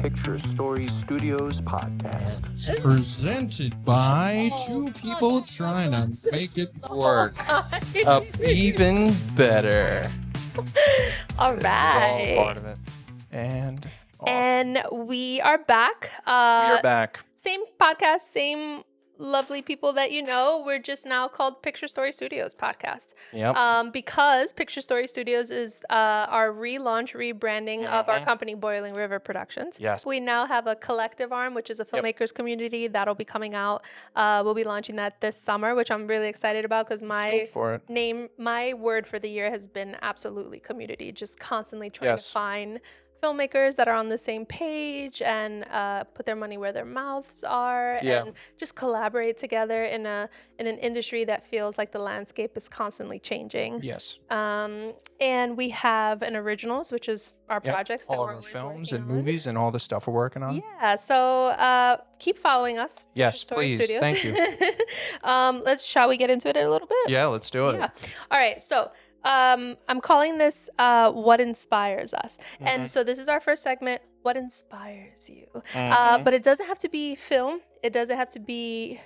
Picture Story Studios podcast. Presented by two people trying to make it work up even better. All right. All part of it. And off. And we are back. We are back. Same podcast, same lovely people that you know. We're just now called Picture Story Studios podcast. Yep. Because Picture Story Studios is our rebranding of our company, Boiling River Productions. Yes. We now have a collective arm, which is a filmmakers community that'll be coming out. We'll be launching that this summer, which I'm really excited about because my word for the year has been absolutely community. Just constantly trying to find filmmakers that are on the same page and put their money where their mouths are and just collaborate together in an industry that feels like the landscape is constantly changing. Yes. And we have an originals, which is our projects that all we're our always films working and on. movies and all the stuff we're working on. Yeah. So keep following us. Yes, Story please. Studios. Thank you. Shall we get into it a little bit? Yeah, let's do it. Yeah. All right. So I'm calling this What Inspires Us. And so this is our first segment, What Inspires You? But it doesn't have to be film. It doesn't have to be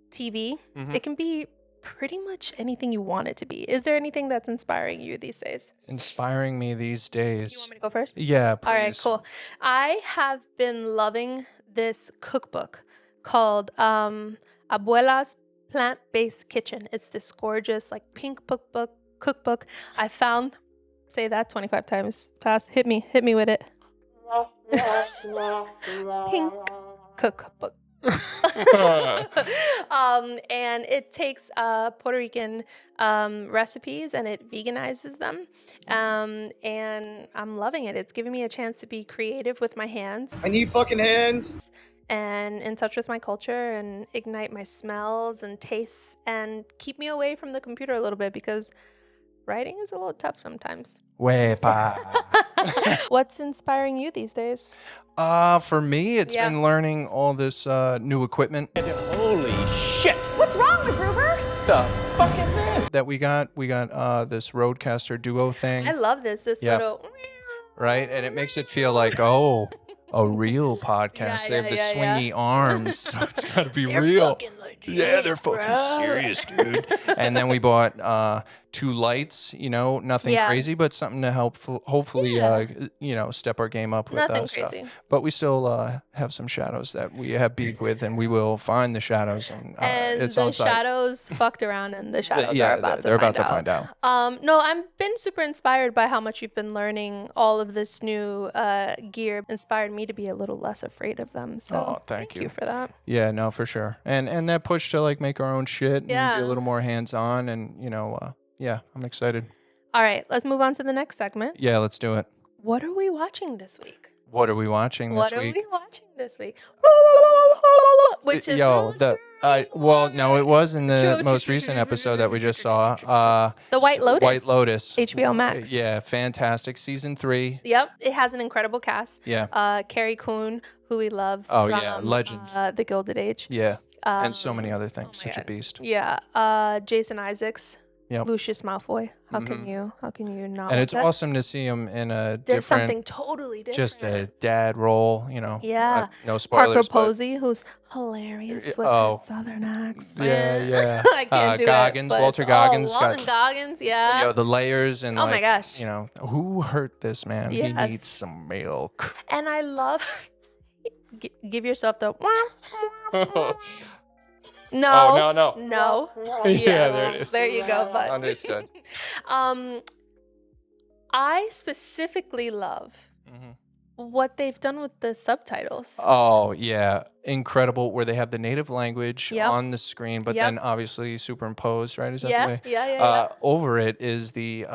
TV. It can be pretty much anything you want it to be. Is there anything that's inspiring you these days? Inspiring me these days. You want me to go first? Yeah, please. All right, cool. I have been loving this cookbook called Abuela's Plant-Based Kitchen. It's this gorgeous like pink cookbook I found. Say that 25 times fast. Hit me with it. Pink cookbook. And it takes Puerto Rican recipes and it veganizes them. And I'm loving it. It's giving me a chance to be creative with my hands. I need fucking hands. And in touch with my culture and ignite my smells and tastes and keep me away from the computer a little bit because writing is a little tough sometimes. Wepa. What's inspiring you these days? For me, it's been learning all this new equipment. Holy shit! What's wrong with Gruber? The fuck is this? That we got this Rodecaster Duo thing. I love this little... Right? And it makes it feel like, a real podcast. They have the swingy arms, so it's got to be real. Fucking legit, yeah, they're fucking serious, dude. And then we bought 2 lights, nothing crazy, but something to help, hopefully, step our game up with Nothing stuff. crazy. But we still have some shadows that we have beef with, and we will find the shadows. And it's the on site. shadows fucked around, and the shadows are about they're to about to find out. No, I've been super inspired by how much you've been learning all of this new gear. Inspired me to be a little less afraid of them. So thank you for that. Yeah, no, for sure. And that push to like make our own shit and be a little more hands-on and, I'm excited. All right, let's move on to the next segment. Yeah, let's do it. What are we watching this week? What are we watching this week? What are we watching this week? Which is it was in the most recent episode that we just saw. The White Lotus. White Lotus. HBO Max. Yeah, fantastic. Season 3. Yep, it has an incredible cast. Yeah. Carrie Coon, who we love. Oh, from, yeah, legend. The Gilded Age. Yeah, and so many other things. my Such a God. beast. Yeah. Jason Isaacs. Yep. Lucius Malfoy. How can you not? And like it's that? awesome to see him in a There's different, something totally different. just a dad role, Yeah. no spoilers. Parker Posey, who's hilarious with her southern accent. Yeah. I can't do Goggins, it. but Walter it's- Goggins. Walter Goggins, yeah. The layers and Oh my gosh. who hurt this man? Yes. He needs some milk. And I love, give yourself the, no. Oh, no. No. Yeah, Yes. there it is. There you go, bud. Understood. I specifically love what they've done with the subtitles. Oh, yeah. Incredible where they have the native language on the screen, but then obviously superimposed, right? Is that the way? Yeah. Over it is the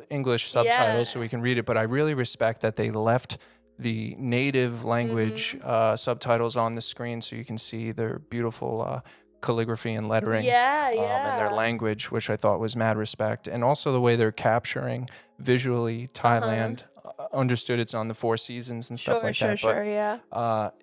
English subtitles so we can read it, but I really respect that they left the native language subtitles on the screen so you can see their beautiful calligraphy and lettering and their language, which I thought was mad respect. And also the way they're capturing visually Thailand. Understood it's on the Four Seasons and stuff like that. Sure, yeah.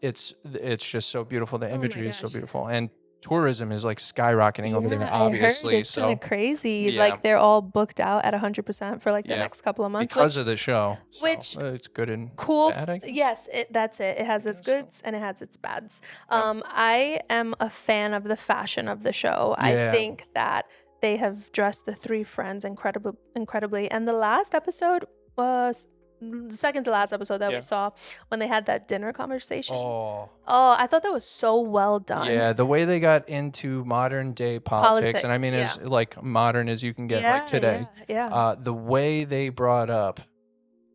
It's just so beautiful. The imagery is so beautiful. And tourism is like skyrocketing over there, obviously. I heard it's kind of crazy. yeah. Like they're all booked out at 100% for like the next couple of months. Because of the show. Which it's good and cool. bad, I guess. Yes, that's it. It has its goods and it has its bads. I am a fan of the fashion of the show. I think that they have dressed the three friends incredibly. And the last episode was the second to last episode that we saw when they had that dinner conversation. Oh, I thought that was so well done. Yeah, the way they got into modern day politics and I mean as like modern as you can get like today. The way they brought up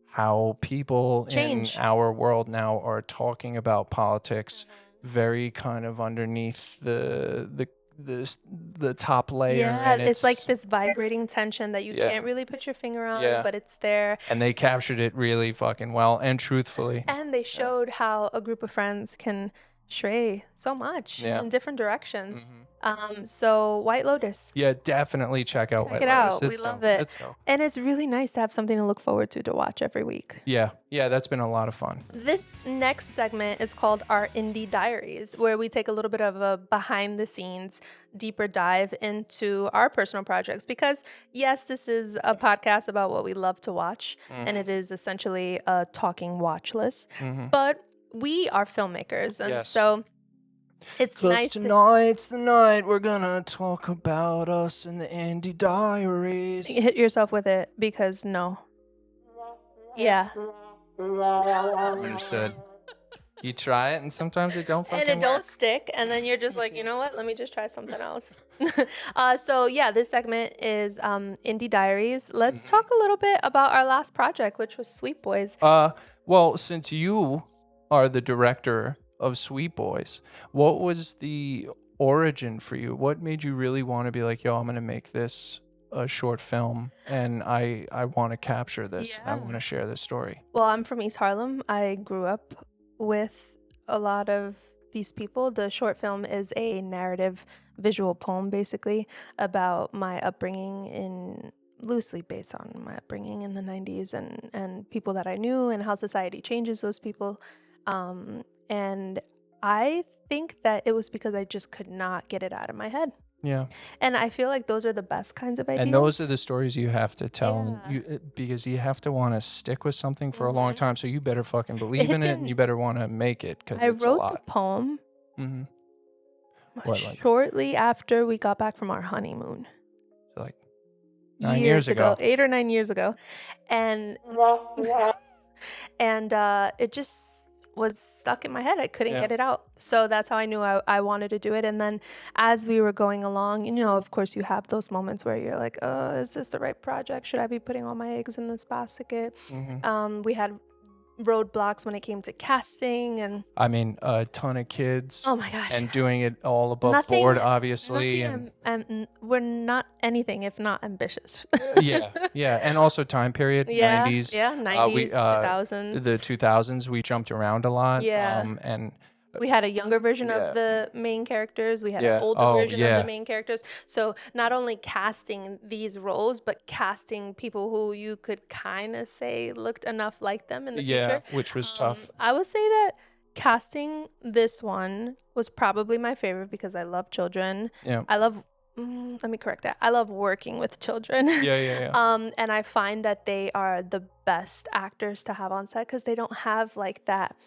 how people in our world now are talking about politics very kind of underneath the top layer. Yeah, and it's like this vibrating tension that you can't really put your finger on, but it's there. And they captured it really fucking well and truthfully. And they showed how a group of friends can stray so much in different directions. So White Lotus. Yeah, definitely check out White Lotus. Check it out. We love it. And it's really nice to have something to look forward to watch every week. Yeah, that's been a lot of fun. This next segment is called our Indie Diaries, where we take a little bit of a behind the scenes, deeper dive into our personal projects. Because yes, this is a podcast about what we love to watch, and it is essentially a talking watch list. But we are filmmakers, and so it's nice. Tonight's the night we're gonna talk about us in the Indie Diaries. Hit yourself with it because Understood. You try it and sometimes it don't fucking and it don't work. stick, and then you're just like, you know what? Let me just try something else. So this segment is Indie Diaries. Let's talk a little bit about our last project, which was Sweet Boys. Well, since you are the director of Sweet Boys, what was the origin for you? What made you really want to be like, yo, I'm gonna make this a short film and I want to capture this. I want to share this story. Well, I'm from East Harlem. I grew up with a lot of these people. The short film is a narrative visual poem basically about my upbringing loosely based on my upbringing in the 90s and people that I knew and how society changes those people. And I think that it was because I just could not get it out of my head. Yeah. And I feel like those are the best kinds of ideas. And those are the stories you have to tell because you have to want to stick with something for a long time. So you better fucking believe in it and you better want to make it because it's a lot. I wrote the poem shortly after we got back from our honeymoon. So like 9 years ago. 8 or 9 years ago. And it just was stuck in my head. I couldn't get it out. So that's how I knew I wanted to do it. And then as we were going along, of course you have those moments where you're like, oh, is this the right project? Should I be putting all my eggs in this basket? We had roadblocks when it came to casting and I mean a ton of kids. Oh my gosh. And doing it all above board, obviously. And we're not anything if not ambitious. yeah. And also time period, 90s. Yeah, 90s, 2000s. The 2000s, we jumped around a lot. Yeah. And we had a younger version of the main characters. We had an older version of the main characters. So not only casting these roles, but casting people who you could kind of say looked enough like them in the future. Yeah, which was tough. I would say that casting this one was probably my favorite because I love children. Yeah. I love... let me correct that. I love working with children. Yeah. And I find that they are the best actors to have on set because they don't have like that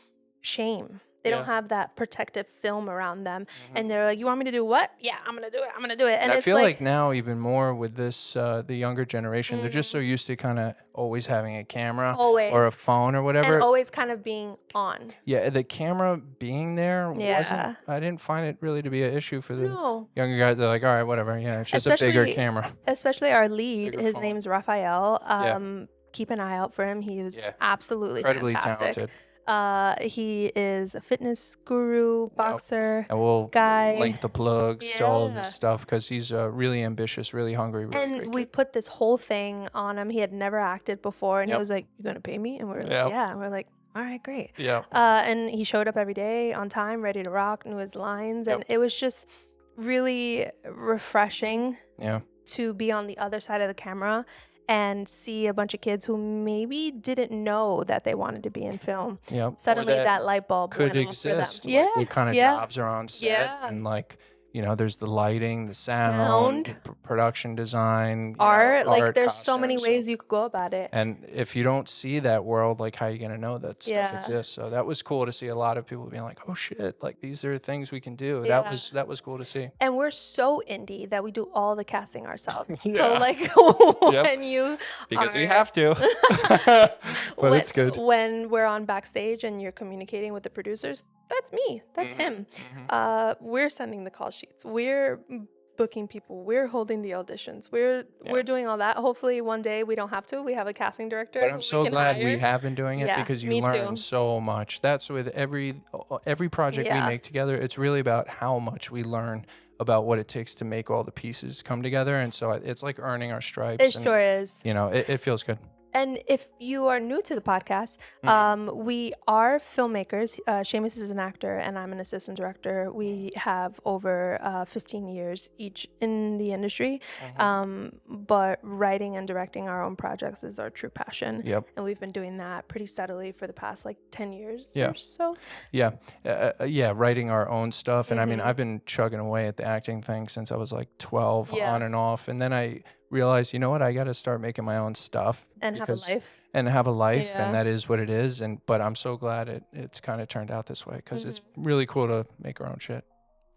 shame. They don't have that protective film around them. And they're like, you want me to do what? Yeah, I'm going to do it. I'm going to do it. And I feel like now even more with this, the younger generation, they're just so used to kind of always having a camera or a phone or whatever. And always kind of being on. Yeah, the camera being there wasn't, I didn't find it really to be an issue for the younger guys. They're like, all right, whatever. Yeah, it's just a bigger camera. Especially our lead. His name's Raphael. Keep an eye out for him. He was absolutely incredibly fantastic. talented. He is a fitness guru, boxer, and we'll guy. Link the plugs to all of this stuff because he's really ambitious, really hungry. And we put this whole thing on him. He had never acted before, and he was like, "You gonna pay me?" And we're like, "Yeah." And we're like, "All right, great." Yeah. And he showed up every day on time, ready to rock, knew his lines, and it was just really refreshing. To be on the other side of the camera and see a bunch of kids who maybe didn't know that they wanted to be in film. Suddenly that light bulb could went exist. off for them. What kind of jobs are on set and like, You know, there's the lighting, the sound, production design, art. Like art, there's so many costumes, ways you could go about it. And if you don't see that world, like how are you gonna know that stuff exists? So that was cool to see a lot of people being like, oh shit, like these are things we can do. Yeah. That was cool to see. And we're so indie that we do all the casting ourselves. Yeah. So like when you Because are, we have to. But it's good. When we're on backstage and you're communicating with the producers, that's me. That's him. We're sending the call sheets. We're booking people. We're holding the auditions. We're doing all that. Hopefully one day we don't have to. We have a casting director. But I'm so glad we have been doing it because you learn so much. That's with every project we make together. It's really about how much we learn about what it takes to make all the pieces come together. And so it's like earning our stripes. It sure is. You know, it feels good. And if you are new to the podcast, we are filmmakers. Seamus is an actor and I'm an assistant director. We have over 15 years each in the industry. But writing and directing our own projects is our true passion. Yep. And we've been doing that pretty steadily for the past like 10 years or so. Yeah. Writing our own stuff. And I mean, I've been chugging away at the acting thing since I was like 12 on and off. And then I realized, you know what, I got to start making my own stuff and have a life. And that is what it is. But I'm so glad it's kind of turned out this way because it's really cool to make our own shit.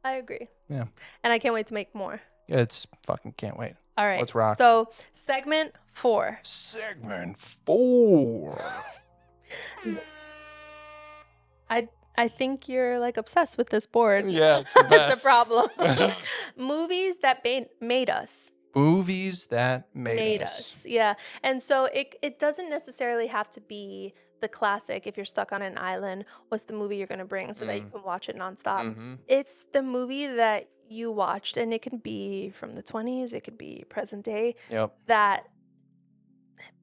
I agree. Yeah. And I can't wait to make more. It's fucking can't wait. All right. Let's rock. So segment 4. Segment 4. I think you're like obsessed with this board. Yeah, it's the best. It's a problem. Movies that made us. Movies that made us. Yeah. And so it doesn't necessarily have to be the classic. If you're stuck on an island, what's the movie you're going to bring so that you can watch it nonstop? It's the movie that you watched, and it can be from the 20s, it could be present day, that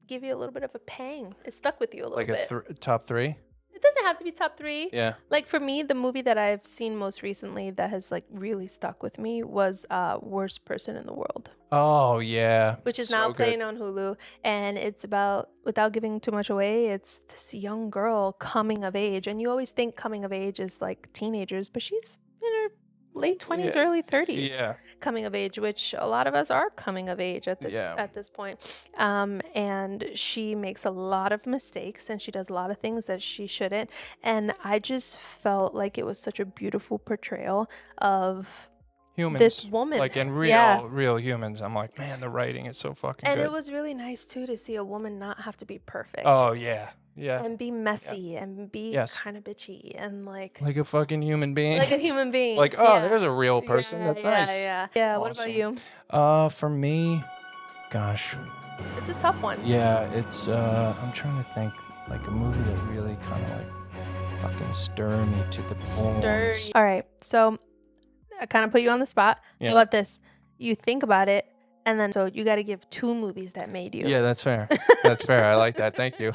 give you a little bit of a pang. It stuck with you a little bit. Like a top 3? It doesn't have to be top 3. Yeah. Like for me, the movie that I've seen most recently that has like really stuck with me was Worst Person in the World. Oh, yeah. Which is now playing on Hulu. And it's about, without giving too much away, it's this young girl coming of age. And you always think coming of age is like teenagers, but she's in her late 20s, early 30s. Yeah. Coming of age, which a lot of us are coming of age at this point. And she makes a lot of mistakes and she does a lot of things that she shouldn't. And I just felt like it was such a beautiful portrayal of humans, this woman, like in real humans. I'm like, man, the writing is so fucking good. And it was really nice too to see a woman not have to be perfect. Oh yeah. And be messy and be kind of bitchy and like a fucking human being. Like a human being. Like, there's a real person. That's nice. Yeah. Awesome. What about you? For me, gosh. It's a tough one. Yeah, it's I'm trying to think like a movie that really kind of like fucking stir me to the bones. All right. So I kind of put you on the spot. How about this? You think about it and then so you got to give 2 movies that made you. Yeah, that's fair. That's fair. I like that. Thank you.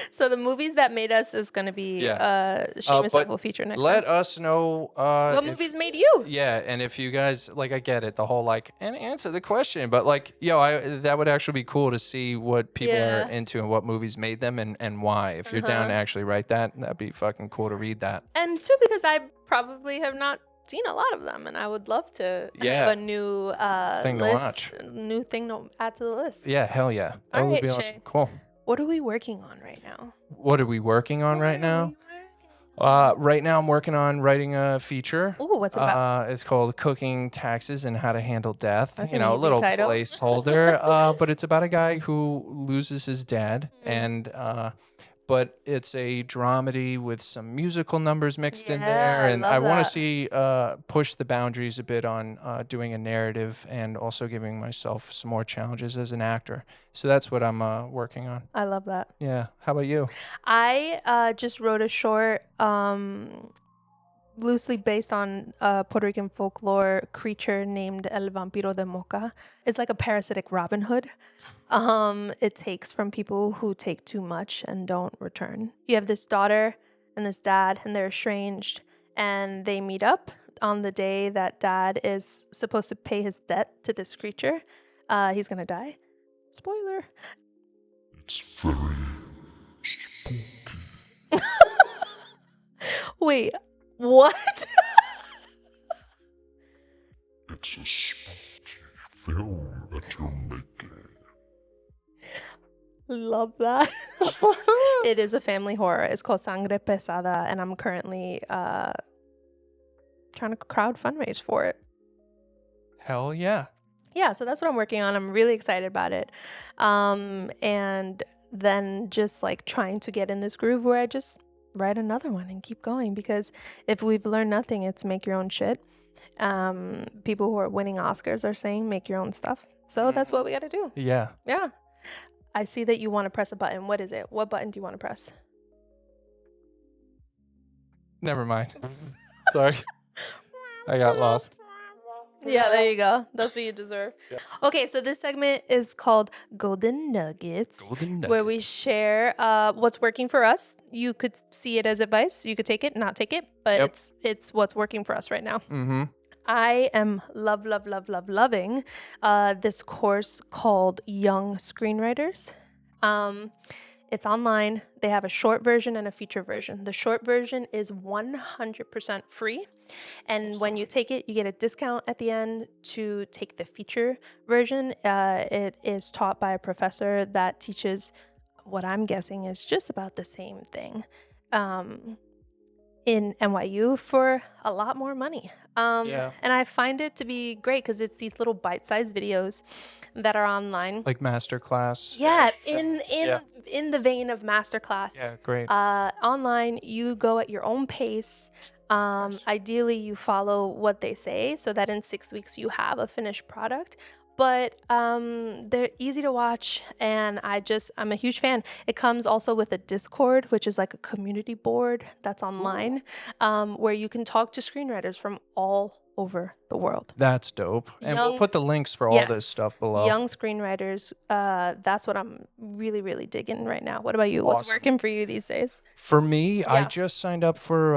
So the movies that made us is going to be Seamus that will feature next let time. us know what movies made you. Yeah, and if you guys like, I get it, the whole like and answer the question, but like that would actually be cool to see what people are into and what movies made them and why. If you're down to actually write that, that'd be fucking cool to read that. And too, because I probably have not seen a lot of them, and I would love to have a new thing list, to watch, new thing to add to the list. Yeah, hell yeah, that would be awesome. Cool. What are we working on right now? What are we working on right now? Right now I'm working on writing a feature. Ooh, what's it about? It's called Cooking, Taxes, and How to Handle Death. That's a little title. placeholder. But it's about a guy who loses his dad, and but it's a dramedy with some musical numbers mixed in there, and I want to see push the boundaries a bit on doing a narrative and also giving myself some more challenges as an actor. So that's what I'm working on. I love that. Yeah. How about you? I just wrote a short loosely based on a Puerto Rican folklore creature named El Vampiro de Moca. It's like a parasitic Robin Hood. It takes from people who take too much and don't return. You have this daughter and this dad, and they're estranged, and they meet up on the day that dad is supposed to pay his debt to this creature. He's gonna die. Spoiler. It's very spooky. Wait, what? film that you're making. Love that. It is a family horror. It's called Sangre Pesada, and I'm currently trying to crowd fundraise for it. Hell yeah. Yeah, so that's what I'm working on. I'm really excited about it. And then just like trying to get in this groove where I just write another one and keep going, because if we've learned nothing, it's make your own shit. People who are winning Oscars are saying make your own stuff. So that's what we got to do. Yeah. Yeah. I see that you want to press a button. What is it? What button do you want to press? Never mind. Sorry. I got lost. Yeah, there you go. That's what you deserve. Yeah. Okay, so this segment is called Golden Nuggets, where we share what's working for us. You could see it as advice. You could take it, not take it, but it's what's working for us right now. Mm-hmm. I am loving this course called Young Screenwriters. It's online. They have a short version and a feature version. The short version is 100% free. And when you take it, you get a discount at the end to take the feature version. It is taught by a professor that teaches what I'm guessing is just about the same thing in NYU for a lot more money. And I find it to be great because it's these little bite-sized videos that are online. Like masterclass. Yeah, in the vein of masterclass. Yeah, great. Online, you go at your own pace. Ideally, you follow what they say so that in 6 weeks you have a finished product. But they're easy to watch, and I'm a huge fan. It comes also with a Discord, which is like a community board that's online, where you can talk to screenwriters from all over the world. That's dope. And we'll put the links for all this stuff below. Young screenwriters, that's what I'm really, really digging right now. What about you? Awesome. What's working for you these days? For me, I just signed up for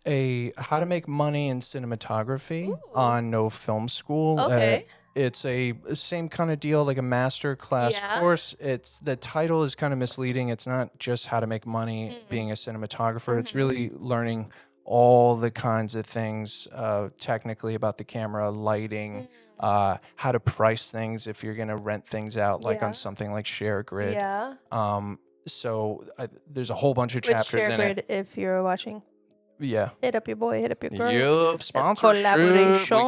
a how to make money in cinematography on No Film School. Okay. It's a same kind of deal, like a master class course. The title is kind of misleading. It's not just how to make money being a cinematographer. It's really learning all the kinds of things technically about the camera, lighting, how to price things if you're going to rent things out, like on something like ShareGrid. Yeah. So there's a whole bunch of chapters in it. If you're watching. Yeah. Hit up your boy, hit up your girl. Yep, sponsorship. Collaboration.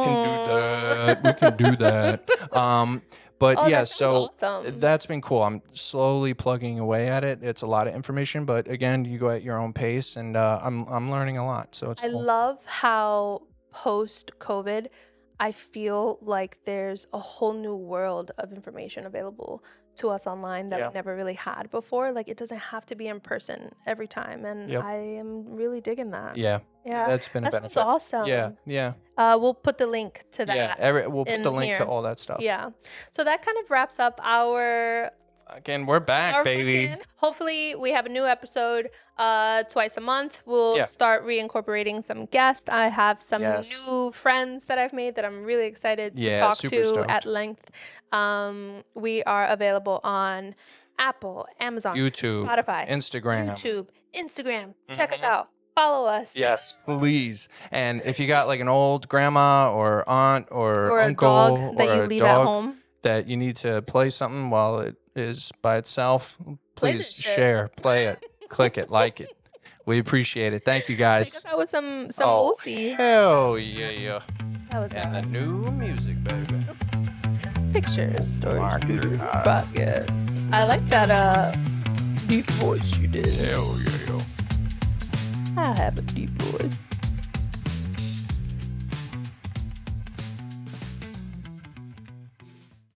We can do that. But so awesome. that's been cool. I'm slowly plugging away at it. It's a lot of information, but again, you go at your own pace, and I'm learning a lot. So it's cool. I love how post-COVID, I feel like there's a whole new world of information available to us online that we never really had before. Like, it doesn't have to be in person every time, and I am really digging that. Yeah, that's been a benefit. That's awesome. Yeah. We'll put the link to that. Yeah, we'll put the link to all that stuff. Yeah. So that kind of wraps up our... Again, we're back, baby. Hopefully, we have a new episode twice a month. We'll start reincorporating some guests. I have some new friends that I've made that I'm really excited to talk to at length. We are available on Apple, Amazon, YouTube, Spotify, Instagram. Check us out. Follow us. Yes, please. And if you got like an old grandma or aunt or uncle a dog that you leave at home that you need to play something while it is by itself, please share, play it, click it, like it. We appreciate it. Thank you, guys. Take us out with some Lucy. Hell yeah. That was the new music, baby. Pictures, stories, pockets. I like that deep voice you did. Hell yeah. I have a deep voice.